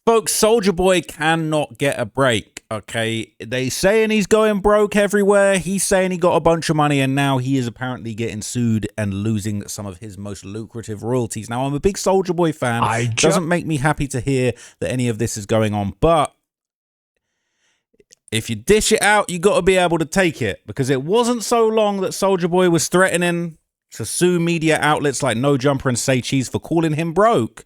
Folks, Soulja Boy cannot get a break, okay? They saying he's going broke everywhere. He's saying he got a bunch of money, and now he is apparently getting sued and losing some of his most lucrative royalties. Now, I'm a big Soulja Boy fan. It doesn't make me happy to hear that any of this is going on, but if you dish it out, you got to be able to take it, because it wasn't so long that Soulja Boy was threatening to sue media outlets like No Jumper and Say Cheese for calling him broke.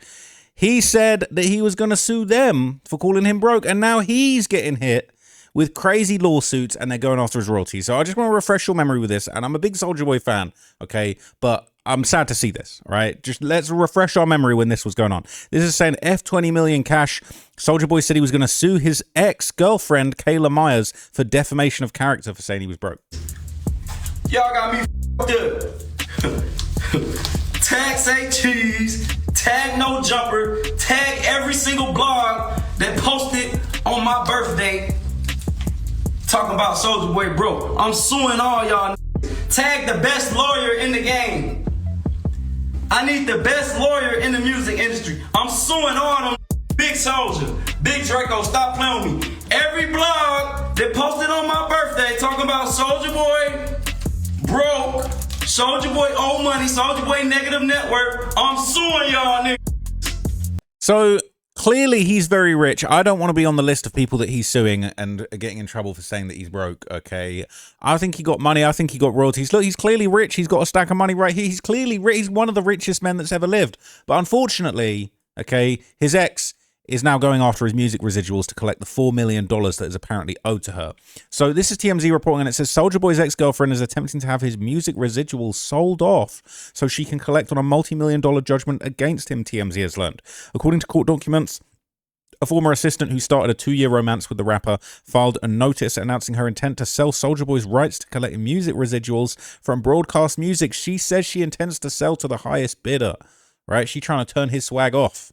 He said that he was going to sue them for calling him broke, and now he's getting hit with crazy lawsuits, and they're going after his royalties. So I just want to refresh your memory with this, and I'm a big Soulja Boy fan, okay? But I'm sad to see this, all right? Just let's refresh our memory when this was going on. This is saying F20 million cash. Soulja Boy said he was going to sue his ex-girlfriend, Kayla Myers, for defamation of character for saying he was broke. Y'all got me f***ed up. Tag Say Cheese, tag No Jumper, tag every single blog that posted on my birthday talking about Soulja Boy broke. I'm suing all y'all. Tag the best lawyer in the game. I need the best lawyer in the music industry. I'm suing all them. Big Soulja, Big Draco, stop playing with me. Every blog that posted on my birthday talking about Soulja Boy broke, Soulja Boy owe money, Soulja Boy negative network. I'm suing y'all, nigga. So clearly he's very rich. I don't want to be on the list of people that he's suing and getting in trouble for saying that he's broke, okay? I think he got money. I think he got royalties. Look, he's clearly rich. He's got a stack of money right here. He's clearly rich. He's one of the richest men that's ever lived. But unfortunately, okay, his ex is now going after his music residuals to collect the $4 million that is apparently owed to her. So this is TMZ reporting, and it says Soulja Boy's ex-girlfriend is attempting to have his music residuals sold off so she can collect on a multi-million-dollar judgment against him, TMZ has learned. According to court documents, a former assistant who started a 2-year romance with the rapper filed a notice announcing her intent to sell Soulja Boy's rights to collect music residuals from broadcast music. She says she intends to sell to the highest bidder, right? She's trying to turn his swag off.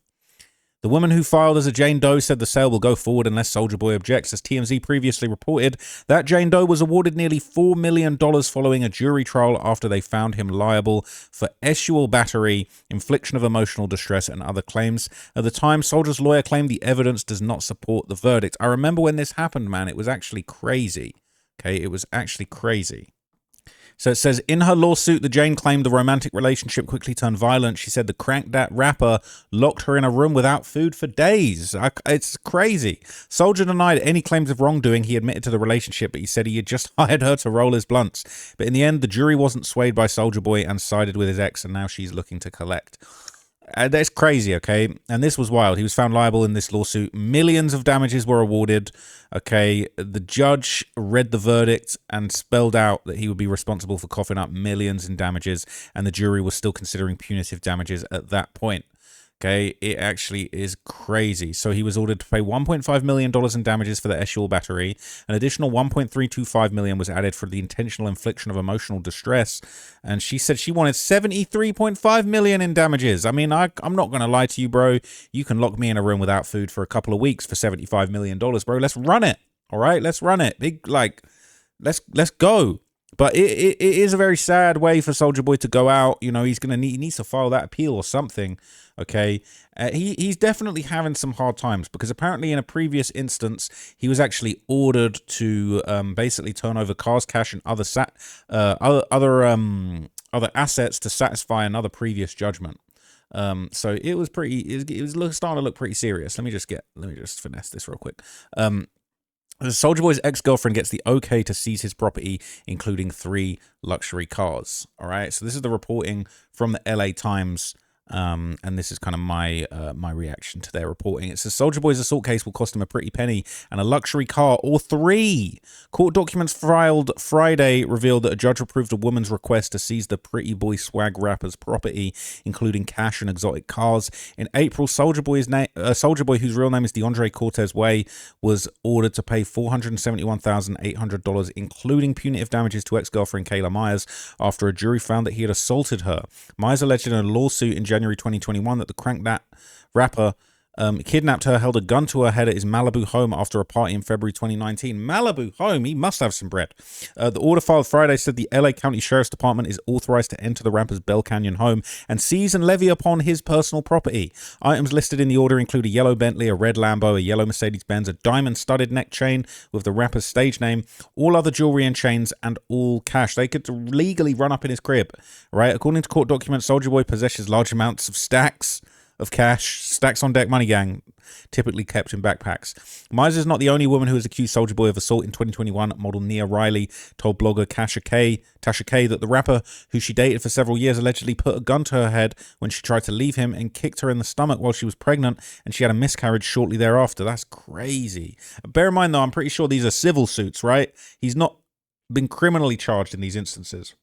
The woman who filed as a Jane Doe said the sale will go forward unless Soulja Boy objects. As TMZ previously reported, that Jane Doe was awarded nearly $4 million following a jury trial after they found him liable for sexual battery, infliction of emotional distress, and other claims. At the time, Soulja's lawyer claimed the evidence does not support the verdict. I remember when this happened, man. It was actually crazy. Okay, it was actually crazy. So it says, in her lawsuit, the Jane claimed the romantic relationship quickly turned violent. She said the crank dat rapper locked her in a room without food for days. It's crazy. Soulja denied any claims of wrongdoing. He admitted to the relationship, but he said he had just hired her to roll his blunts. But in the end, the jury wasn't swayed by Soulja Boy and sided with his ex, and now she's looking to collect. That's crazy, okay? And this was wild. He was found liable in this lawsuit. Millions of damages were awarded, okay? The judge read the verdict and spelled out that he would be responsible for coughing up millions in damages, and the jury was still considering punitive damages at that point. Okay, it actually is crazy. So he was ordered to pay $1.5 million in damages for the sexual battery. An additional $1.325 million was added for the intentional infliction of emotional distress. And she said she wanted $73.5 million in damages. I mean, I'm not going to lie to you, bro. You can lock me in a room without food for a couple of weeks for $75 million, bro. Let's run it. All right, let's run it. Let's go. But it is a very sad way for Soulja Boy to go out. You know, he needs to file that appeal or something. Okay, he's definitely having some hard times because apparently in a previous instance he was actually ordered to basically turn over cars, cash, and other assets to satisfy another previous judgment. So it was starting to look pretty serious. Let me just finesse this real quick. Soulja Boy's ex-girlfriend gets the okay to seize his property, including 3 luxury cars. All right, so this is the reporting from the LA Times. And this is kind of my reaction to their reporting. It says Soulja Boy's assault case will cost him a pretty penny and a luxury car or 3. Court documents filed Friday revealed that a judge approved a woman's request to seize the Pretty Boy swag rapper's property, including cash and exotic cars. In April, Soulja Boy, whose real name is DeAndre Cortez Way, was ordered to pay $471,800, including punitive damages to ex-girlfriend Kayla Myers, after a jury found that he had assaulted her. Myers alleged in a lawsuit in January 2021 that the crank dat rapper Kidnapped her, held a gun to her head at his Malibu home after a party in February 2019. Malibu home, he must have some bread. The order filed Friday said the LA County Sheriff's Department is authorized to enter the rapper's Bell Canyon home and seize and levy upon his personal property. Items listed in the order include a yellow Bentley, a red Lambo, a yellow Mercedes-Benz, a diamond-studded neck chain with the rapper's stage name, all other jewelry and chains, and all cash. They could legally run up in his crib, right? According to court documents, Soulja Boy possesses large amounts of stacks of cash, stacks on deck money gang, typically kept in backpacks. Mize is not the only woman who has accused Soulja Boy of assault. In 2021, model Nia Riley told blogger Tasha K that the rapper, who she dated for several years, allegedly put a gun to her head when she tried to leave him and kicked her in the stomach while she was pregnant, and she had a miscarriage shortly thereafter. That's crazy. Bear in mind, though, I'm pretty sure these are civil suits, right? He's not been criminally charged in these instances,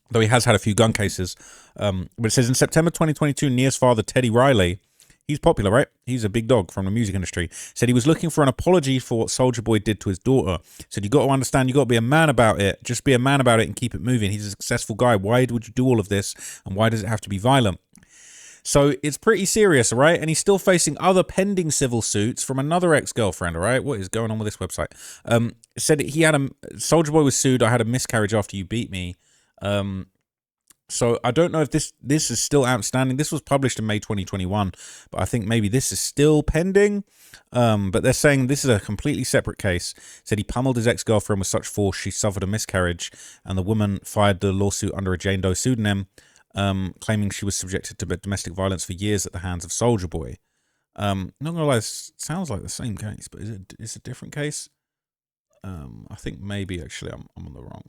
though he has had a few gun cases. But it says in September 2022, Nia's father, Teddy Riley, he's popular, right? He's a big dog from the music industry, said he was looking for an apology for what Soulja Boy did to his daughter. Said, you got to understand, you got to be a man about it. Just be a man about it and keep it moving. He's a successful guy. Why would you do all of this? And why does it have to be violent? So it's pretty serious, right? And he's still facing other pending civil suits from another ex-girlfriend, all right? What is going on with this website? Said he had Soulja Boy was sued. I had a miscarriage after you beat me. So I don't know if this is still outstanding. This was published in May 2021, but I think maybe this is still pending. But they're saying this is a completely separate case. Said he pummeled his ex-girlfriend with such force she suffered a miscarriage, and the woman filed the lawsuit under a Jane Doe pseudonym, claiming she was subjected to domestic violence for years at the hands of Soulja Boy. Not gonna lie, this sounds like the same case, but is it a different case? I think maybe actually I'm on the wrong.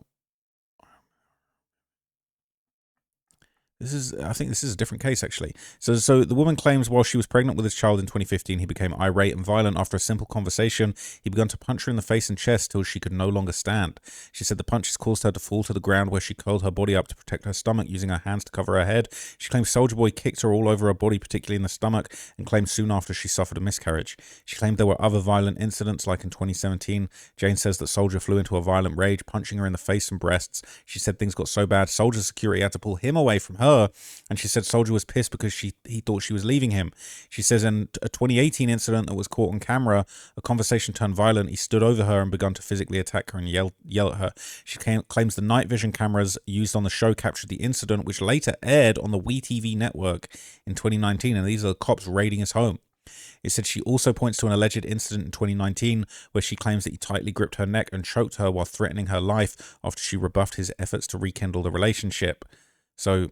I think this is a different case, actually. So the woman claims while she was pregnant with his child in 2015, he became irate and violent. After a simple conversation, he began to punch her in the face and chest till she could no longer stand. She said the punches caused her to fall to the ground, where she curled her body up to protect her stomach, using her hands to cover her head. She claims Soulja Boy kicked her all over her body, particularly in the stomach, and claimed soon after she suffered a miscarriage. She claimed there were other violent incidents, like in 2017. Jane says that Soulja flew into a violent rage, punching her in the face and breasts. She said things got so bad, Soulja's security had to pull him away from her. And she said Soulja was pissed because he thought she was leaving him. She says in a 2018 incident that was caught on camera, a conversation turned violent. He stood over her and began to physically attack her and yell at her. She claims the night vision cameras used on the show captured the incident, which later aired on the WeTV network in 2019. And these are the cops raiding his home. It said she also points to an alleged incident in 2019 where she claims that he tightly gripped her neck and choked her while threatening her life after she rebuffed his efforts to rekindle the relationship. So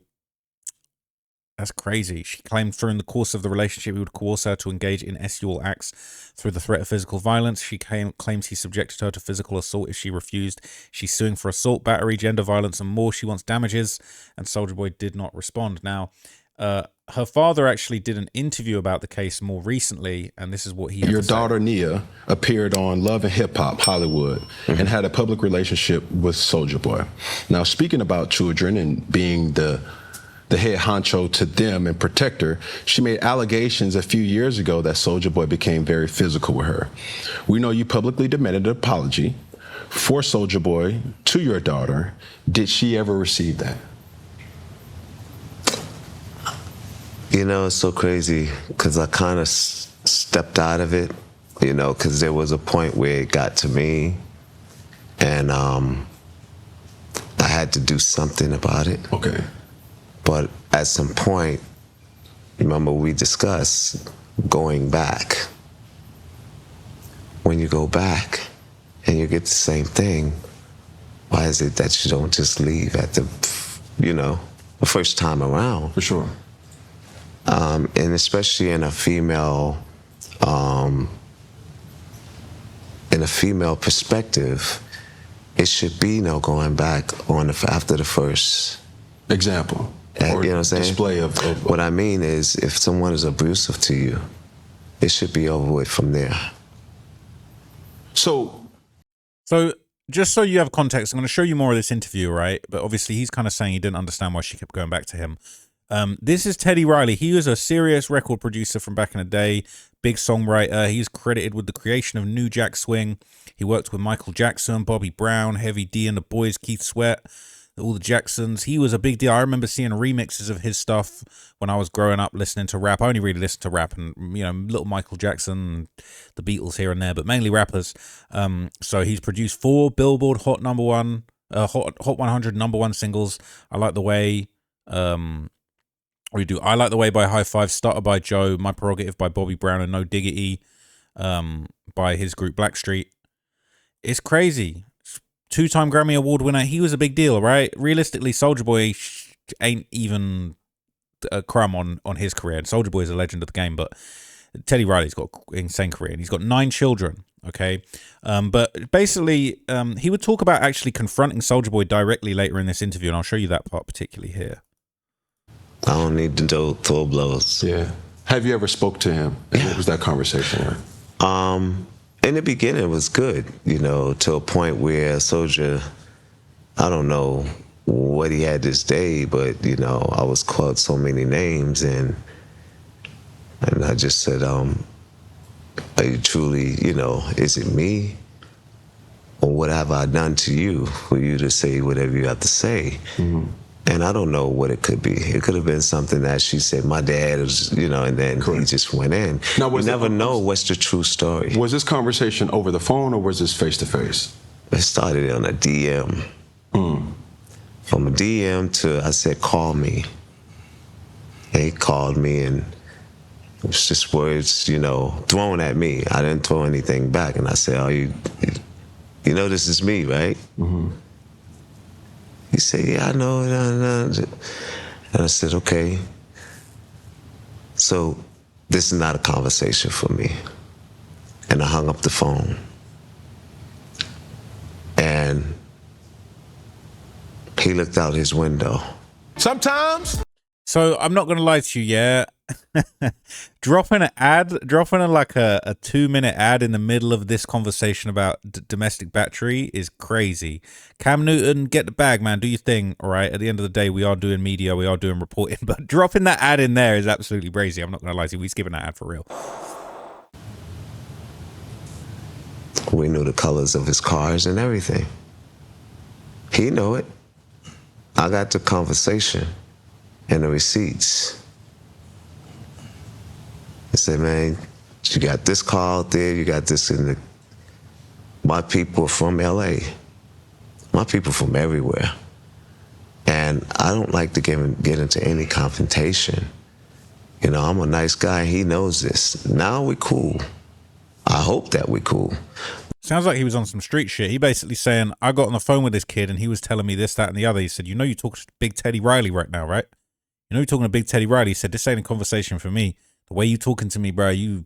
that's crazy. She claimed during the course of the relationship he would coerce her to engage in sexual acts through the threat of physical violence. She claims he subjected her to physical assault if she refused. She's suing for assault, battery, gender violence, and more. She wants damages, and Soulja Boy did not respond. Now, her father actually did an interview about the case more recently, and this is what he had Your to say. daughter, Nia, appeared on Love and Hip Hop Hollywood and had a public relationship with Soulja Boy. Now, speaking about children and being the head honcho to them and protector, she made allegations a few years ago that Soulja Boy became very physical with her. We know you publicly demanded an apology for Soulja Boy to your daughter. Did she ever receive that? You know, it's so crazy because I kind of stepped out of it, you know, because there was a point where it got to me and I had to do something about it. Okay. But at some point, remember we discussed going back. When you go back and you get the same thing, why is it that you don't just leave at the, you know, the first time around? For sure. And especially in a female perspective, it should be no going back on after the first example. Or you know what I'm saying? Display of what I mean is, if someone is abusive to you, it should be over with from there. So just so you have context, I'm going to show you more of this interview, right? But obviously he's kind of saying he didn't understand why she kept going back to him. This is Teddy Riley. He was a serious record producer from back in the day, big songwriter. He's credited with the creation of New Jack Swing. He worked with Michael Jackson, Bobby Brown, Heavy D and the Boys, Keith Sweat. all the Jacksons. He was a big deal. I remember seeing remixes of his stuff when I was growing up listening to rap. I only really listened to rap and, little Michael Jackson, the Beatles here and there, but mainly rappers. So he's produced 4 Billboard Hot 100 #1 singles. I Like the Way. I Like the Way by High Five, Stutter by Joe, My Prerogative by Bobby Brown, and No Diggity by his group Blackstreet. It's crazy. 2-time Grammy Award winner. He was a big deal, right? Realistically, Soulja Boy ain't even a crumb on his career. And Soulja Boy is a legend of the game, but Teddy Riley's got an insane career, and he's got 9 children. Okay, but basically, he would talk about actually confronting Soulja Boy directly later in this interview, and I'll show you that part particularly here. I don't need to throw blows. Yeah. Have you ever spoke to him? And what was that conversation like? In the beginning, it was good, to a point where Soulja, I don't know what he had this day, but, I was called so many names, and I just said, are you truly, is it me? Or what have I done to you for you to say whatever you have to say? Mm-hmm. And I don't know what it could be. It could have been something that she said, my dad is, and then he just went in. Now, you never know what's the true story. Was this conversation over the phone or was this face-to-face? It started on a DM. From a DM to, I said, call me. And he called me, and it was just words, thrown at me. I didn't throw anything back. And I said, oh, you know this is me, right? Mm-hmm. He said, yeah, I know. And I said, okay. So this is not a conversation for me. And I hung up the phone. And he looked out his window. Sometimes. So I'm not going to lie to you, yeah. dropping a 2-minute ad in the middle of this conversation about domestic battery is crazy. Cam Newton, get the bag, man. Do your thing. All right. At the end of the day, we are doing media. We are doing reporting. But dropping that ad in there is absolutely crazy. I'm not going to lie to you. We're skipping that ad for real. We knew the colors of his cars and everything. He knew it. I got the conversation and the receipts. I said, man, you got this car out there, you got this in the... My people are from LA. My people from everywhere. And I don't like to get into any confrontation. I'm a nice guy, he knows this. Now we cool. I hope that we cool. Sounds like he was on some street shit. He basically saying, I got on the phone with this kid and he was telling me this, that, and the other. He said, you're talking to Big Teddy Riley right now, right? You're talking to Big Teddy Riley. He said, this ain't a conversation for me. The way you talking to me, bro, you're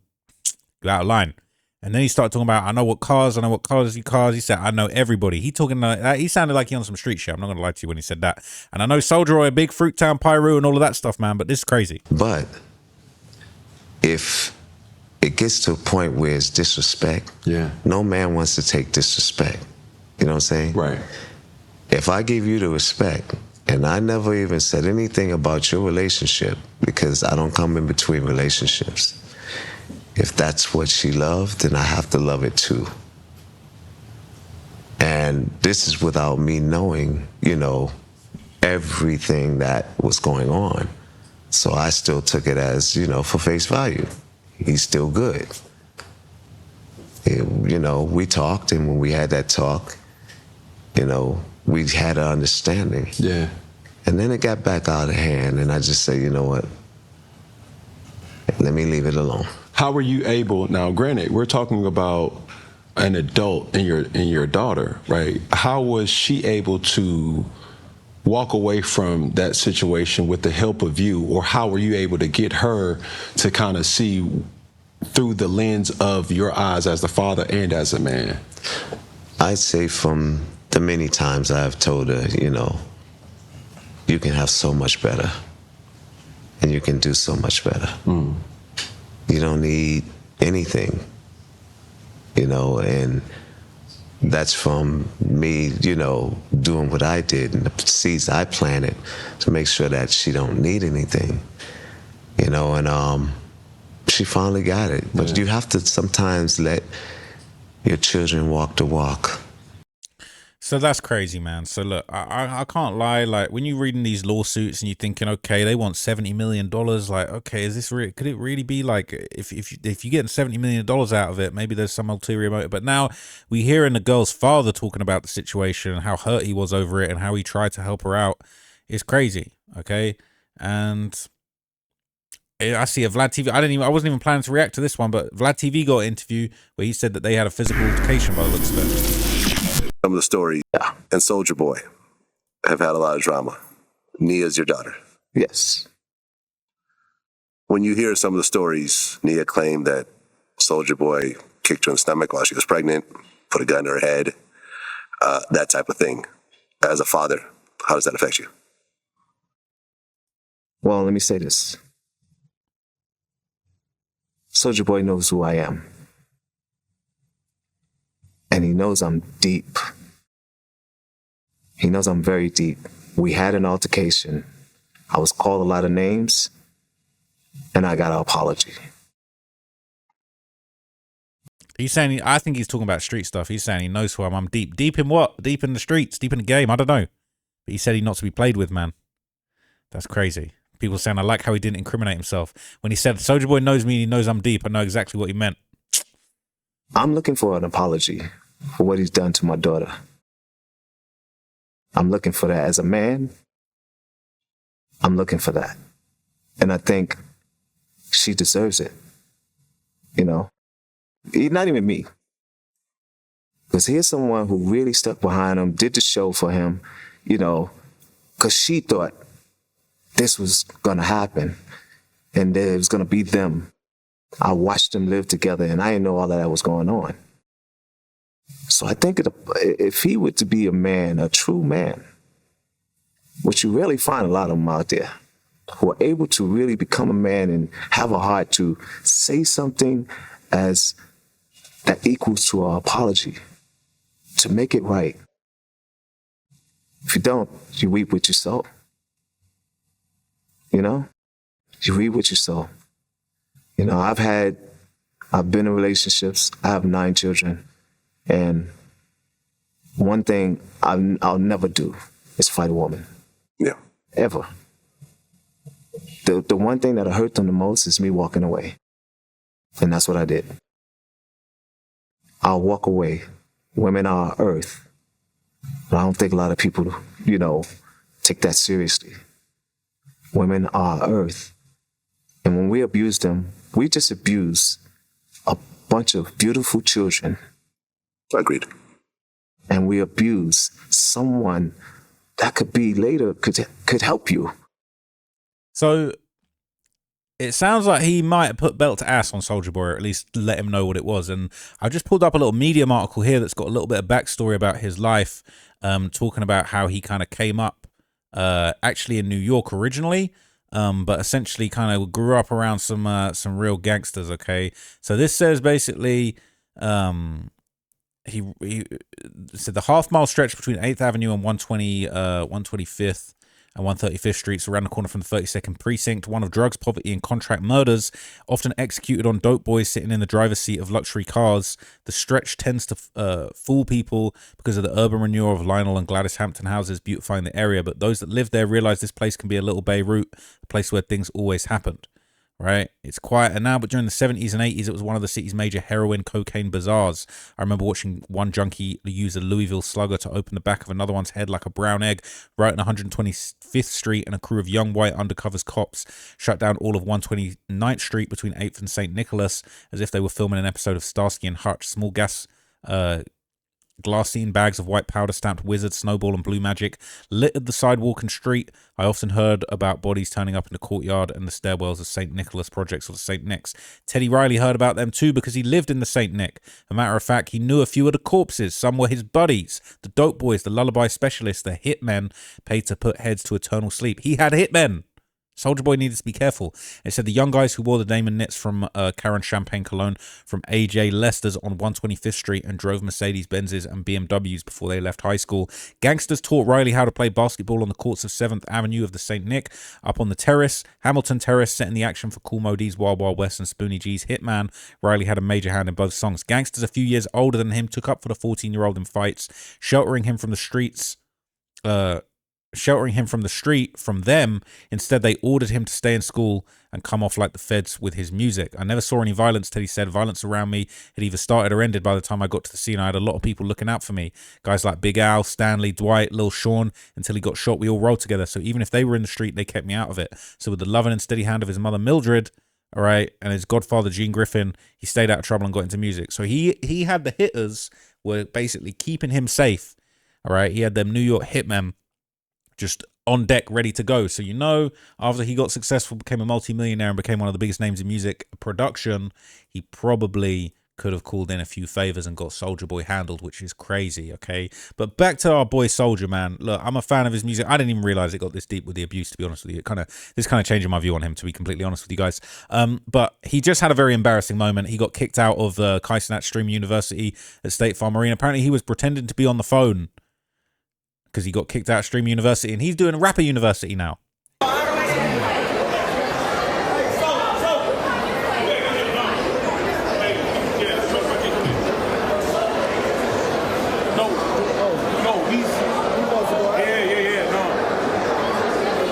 out of line. And then he started talking about, I know what cars you cars. He said, I know everybody. He sounded like he on some street shit. I'm not going to lie to you when he said that. And I know Soulja Boy, a big Fruittown Pyro and all of that stuff, man, but this is crazy. But if it gets to a point where it's disrespect, no man wants to take disrespect. You know what I'm saying? Right. If I give you the respect, and I never even said anything about your relationship, because I don't come in between relationships. If that's what she loved, then I have to love it too. And this is without me knowing, everything that was going on. So I still took it as, for face value. He's still good. We talked, and when we had that talk, we had an understanding. Yeah. And then it got back out of hand, and I just said, you know what? Let me leave it alone. How were you able? Now, granted, we're talking about an adult and your daughter, right? How was she able to walk away from that situation with the help of you, or how were you able to get her to kind of see through the lens of your eyes as the father and as a man? I'd say from the many times I've told her, you can have so much better, and you can do so much better. You don't need anything, and that's from me, doing what I did and the seeds I planted to make sure that she don't need anything, and she finally got it. But you have to sometimes let your children walk the walk. So that's crazy, man. So look, I can't lie. Like when you're reading these lawsuits and you're thinking, okay, they want $70 million. Like, okay, is this real? Could it really be like if you're getting $70 million out of it, maybe there's some ulterior motive. But now we hearing the girl's father talking about the situation and how hurt he was over it and how he tried to help her out. It's crazy. Okay, and I see a Vlad TV. I wasn't even planning to react to this one, but Vlad TV got an interview where he said that they had a physical altercation by the looks of it. Some of the stories, and Soulja Boy have had a lot of drama. Nia's your daughter. Yes. When you hear some of the stories, Nia claimed that Soulja Boy kicked her in the stomach while she was pregnant, put a gun to her head, that type of thing. As a father, how does that affect you? Well, let me say this. Soulja Boy knows who I am. And he knows I'm deep. He knows I'm very deep. We had an altercation. I was called a lot of names, and I got an apology. He's saying, I think he's talking about street stuff. He's saying he knows who I am. I'm deep. Deep in what? Deep in the streets, deep in the game. I don't know. But he said he's not to be played with, man. That's crazy. People saying, I like how he didn't incriminate himself. When he said, Soulja Boy knows me, he knows I'm deep, I know exactly what he meant. I'm looking for an apology for what he's done to my daughter. I'm looking for that as a man. I'm looking for that. And I think she deserves it. You know? Not even me. Because here's someone who really stuck behind him, did the show for him, you know, because she thought this was going to happen and it was going to be them. I watched them live together and I didn't know all of that was going on. So I think if he were to be a man, a true man, which you really find a lot of them out there, who are able to really become a man and have a heart to say something as that equals to our apology, to make it right. If you don't, you weep with your soul. You know? You weep with your soul. You know, I've been in relationships. I have 9 children. And one thing I'll never do is fight a woman. Yeah. Ever. The one thing that'll hurt them the most is me walking away. And that's what I did. I'll walk away. Women are earth. But I don't think a lot of people, you know, take that seriously. Women are earth. And when we abuse them, we just abuse a bunch of beautiful children. Agreed. And we abuse someone that could be later, could help you. So it sounds like he might have put belt to ass on Soulja Boy, or at least let him know what it was. And I just pulled up a little Medium article here that's got a little bit of backstory about his life, talking about how he kind of came up actually in New York originally, but essentially kind of grew up around some real gangsters. Okay, so this says basically he said the half-mile stretch between 8th Avenue and 125th and 135th Streets around the corner from the 32nd Precinct, one of drugs, poverty, and contract murders, often executed on dope boys sitting in the driver's seat of luxury cars. The stretch tends to fool people because of the urban renewal of Lionel and Gladys Hampton houses beautifying the area, but those that live there realize this place can be a little Beirut, a place where things always happened. Right, it's quieter now, but during the 70s and 80s, it was one of the city's major heroin cocaine bazaars. I remember watching one junkie use a Louisville slugger to open the back of another one's head like a brown egg right on 125th Street, and a crew of young white undercover cops shut down all of 129th Street between 8th and St. Nicholas as if they were filming an episode of Starsky and Hutch. Small gas glassine bags of white powder stamped Wizard, Snowball, and Blue Magic littered the sidewalk and street. I often heard about bodies turning up in the courtyard and the stairwells of St. Nicholas projects or the St. Nick's. Teddy Riley heard about them too because he lived in the St. Nick. A matter of fact, he knew a few of the corpses. Some were his buddies, the dope boys, the lullaby specialists, the hitmen paid to put heads to eternal sleep. He had hitmen. Soulja Boy needed to be careful. It said the young guys who wore the Damon knits from Karen Champagne Cologne from AJ Lester's on 125th Street and drove Mercedes Benzes and BMWs before they left high school. Gangsters taught Riley how to play basketball on the courts of 7th Avenue of the St. Nick. Up on the terrace, Hamilton Terrace, setting the action for Cool Modi's Wild Wild West and Spoonie G's Hitman. Riley had a major hand in both songs. Gangsters, a few years older than him, took up for the 14-year-old in fights, sheltering him from the street from them. Instead, they ordered him to stay in school and come off like the feds with his music. I never saw any violence, Teddy said. Violence around me had either started or ended by the time I got to the scene. I had a lot of people looking out for me. Guys like Big Al, Stanley, Dwight, Lil Sean. Until he got shot, we all rolled together. So even if they were in the street, they kept me out of it. So with the loving and steady hand of his mother, Mildred, all right, and his godfather, Gene Griffin, he stayed out of trouble and got into music. So he had the hitters were basically keeping him safe. All right, he had them New York hitmen just on deck, ready to go. So, you know, after he got successful, became a multi-millionaire and became one of the biggest names in music production, he probably could have called in a few favors and got Soulja Boy handled, which is crazy, okay? But back to our boy Soulja, man. Look, I'm a fan of his music. I didn't even realize it got this deep with the abuse, to be honest with you. This kind of changing my view on him, to be completely honest with you guys. But he just had a very embarrassing moment. He got kicked out of Kaisenat Stream University at State Farm Marine. Apparently, he was pretending to be on the phone because he got kicked out of Stream University, and he's doing Rapper University now.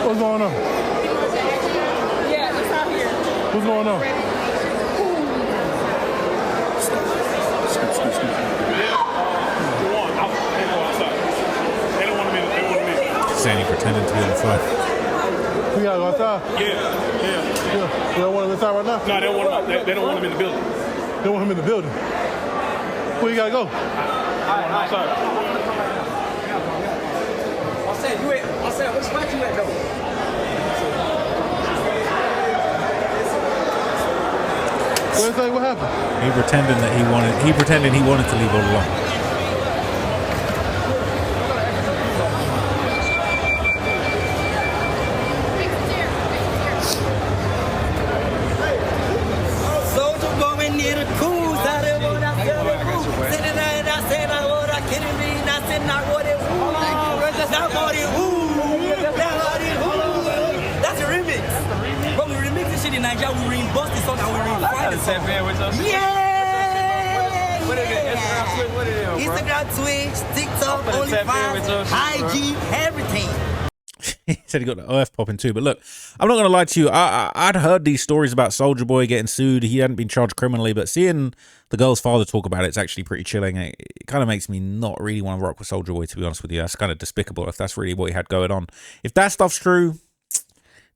What's going on? Yeah, it's out here. What's going on? Saying he pretended to be on the phone. We gotta go outside? Yeah. They don't want him inside right now? No, they don't want him in the building. They want him in the building. Where you gotta go? Outside. I said, what spot you at though? What happened? He pretended he wanted to leave all along. Soulja Boy near the cruise. I didn't want to tell the truth. Said it ain't, I said I would. I kidding me. I said not what it was. Not what it was. That's a remix. But we remix this shit in Nigeria. We re-bust this song and we re-find this song. Yeah! What is it? Instagram, Twitch, TikTok, OnlyFans, IG, everything. He said he got the OF popping too. But look, I'm not going to lie to you. I'd heard these stories about Soulja Boy getting sued. He hadn't been charged criminally, but seeing the girl's father talk about it's actually pretty chilling. It kind of makes me not really want to rock with Soulja Boy, to be honest with you. That's kind of despicable if that's really what he had going on. If that stuff's true,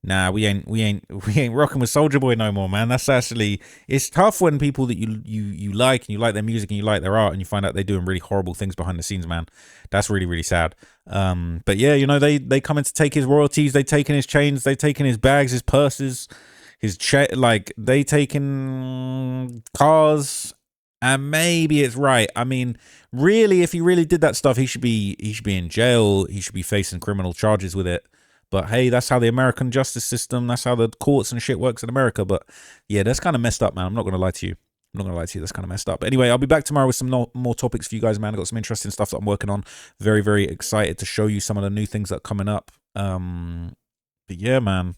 nah, we ain't rocking with Soulja Boy no more, man. That's actually, it's tough when people that you like and you like their music and you like their art and you find out they're doing really horrible things behind the scenes, man. That's really, really sad. But yeah, you know, they come in to take his royalties, they taking his chains, they taking his bags, his purses, they taking cars, and maybe it's right. I mean, really, if he really did that stuff, he should be in jail. He should be facing criminal charges with it. But hey, that's how the American justice system, that's how the courts and shit works in America. But yeah, that's kind of messed up, man. I'm not going to lie to you. That's kind of messed up. But anyway, I'll be back tomorrow with some more topics for you guys, man. I've got some interesting stuff that I'm working on. Very, very excited to show you some of the new things that are coming up. But yeah, man,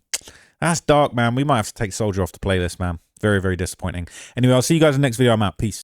that's dark, man. We might have to take Soulja off the playlist, man. Very, very disappointing. Anyway, I'll see you guys in the next video. I'm out. Peace.